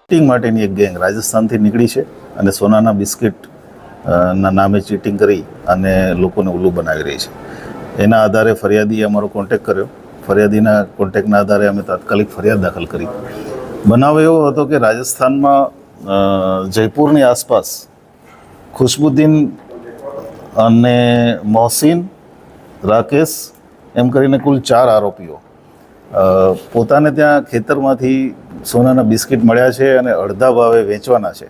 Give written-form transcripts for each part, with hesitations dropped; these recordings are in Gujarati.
ચીટિંગ માટેની એક ગેંગ રાજસ્થાનથી નીકળી છે અને સોનાના બિસ્કિટ ના નામે ચીટિંગ કરી અને લોકોને ઉલ્લુ બનાવી રહી છે. એના આધારે ફરિયાદીએ અમારો કોન્ટેક્ટ કર્યો. ફરિયાદીના કોન્ટેક્ટના આધારે અમે તાત્કાલિક ફરિયાદ દાખલ કરી. બનાવ એવો હતો કે રાજસ્થાનમાં જયપુરની આસપાસ ખુશબુદ્દીન અને મોહસિન, રાકેશ એમ કરીને કુલ 4 આરોપીઓ પોતાને ત્યાં ખેતરમાંથી સોનાના બિસ્કિટ મળ્યા છે અને અડધા ભાવે વેચવાના છે.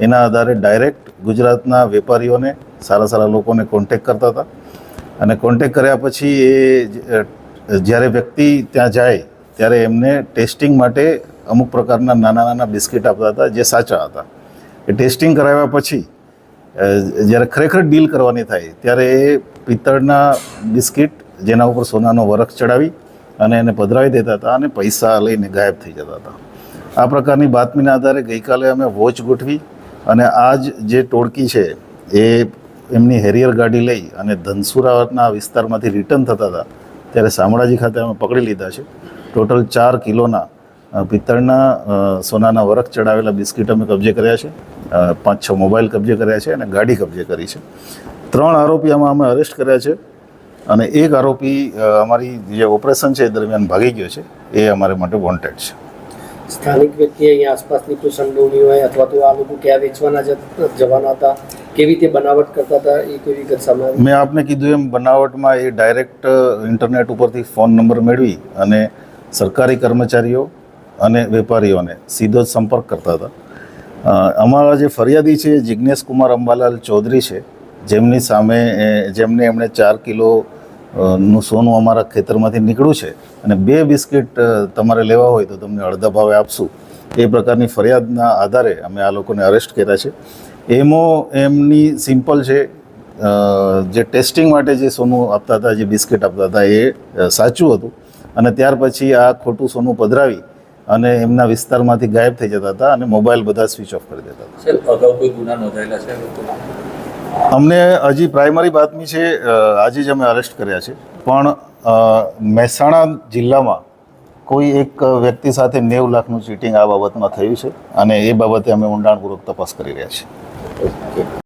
એના આધારે ડાયરેક્ટ ગુજરાતના વેપારીઓને, સારા લોકોને કોન્ટેક કરતા હતા અને કોન્ટેક કર્યા પછી એ જ્યારે વ્યક્તિ ત્યાં જાય ત્યારે એમને ટેસ્ટિંગ માટે અમુક પ્રકારના નાના બિસ્કિટ આપતા હતા જે સાચા હતા. એ ટેસ્ટિંગ કરાવ્યા પછી જ્યારે ખરેખર ડીલ કરવાની થાય ત્યારે એ પિત્તળના બિસ્કિટ જેના ઉપર સોનાનો વરખ ચડાવી અને એને પધરાવી દેતા હતા અને પૈસા લઈને ગાયબ થઈ જતા હતા. આ પ્રકારની બાતમીના આધારે ગઈકાલે અમે વોચ ગોઠવી અને આજ જે ટોળકી છે એ એમની હેરિયર ગાડી લઈ અને ધનસુરાના વિસ્તારમાંથી રિટર્ન થતા હતા ત્યારે શામળાજી ખાતે અમે પકડી લીધા છે. ટોટલ 4 કિલોના પિત્તળના સોનાના વરખ ચડાવેલા બિસ્કિટ અમે કબજે કર્યા છે. 5-6 મોબાઈલ કબજે કર્યા છે અને ગાડી કબજે કરી છે. 3 આરોપી આમાં અમે અરેસ્ટ કર્યા છે અને એક આરોપી અમારી જે ઓપરેશન છે એ દરમિયાન ભાગી ગયો છે. એ અમારે માટે વોન્ટેડ છે. સ્થાનિક વ્યક્તિ અહીંયા આસપાસની કોઈ સંડોવણી હોય અથવા તો આ લોકો ક્યાં વેચવાના જવાના હતા, કેવી રીતે બનાવટ કરતા હતા, એ કોઈ વિગત સામે આવી? મેં આપને કીધું એમ બનાવટમાં એ ડાયરેક્ટ ઇન્ટરનેટ ઉપરથી ફોન નંબર મેળવી અને સરકારી કર્મચારીઓ અને વેપારીઓને સીધો જ સંપર્ક કરતા હતા. અમારા જે ફરિયાદી છે જિજ્ઞેશ કુમાર અંબાલાલ ચૌધરી છે, જેમને એમણે 4 કિલો નું સોનું અમારા ખેતરમાંથી નીકળ્યું છે અને 2 બિસ્કિટ તમારે લેવા હોય તો તમને અડધા ભાવે આપશું, એ પ્રકારની ફરિયાદના આધારે અમે આ લોકોને અરેસ્ટ કર્યા છે. એમની સિમ્પલ છે. જે ટેસ્ટિંગ માટે જે સોનું આપતા હતા, જે બિસ્કિટ આપતા હતા એ સાચું હતું અને ત્યાર પછી આ ખોટું સોનું પધરાવી અને એમના વિસ્તારમાંથી ગાયબ થઈ જતા હતા અને મોબાઈલ બધા સ્વિચ ઓફ કરી દેતા હતા. સર, અગાઉ કોઈ ગુના નોંધાયેલા છે? અમને હજી પ્રાઇમરી બાતમી છે, આજે જ અમે અરેસ્ટ કર્યા છે, પણ મહેસાણા જિલ્લામાં કોઈ એક વ્યક્તિ સાથે 90 લાખનું ચીટિંગ આ બાબતમાં થયું છે અને એ બાબતે અમે ઊંડાણપૂર્વક તપાસ કરી રહ્યા છીએ.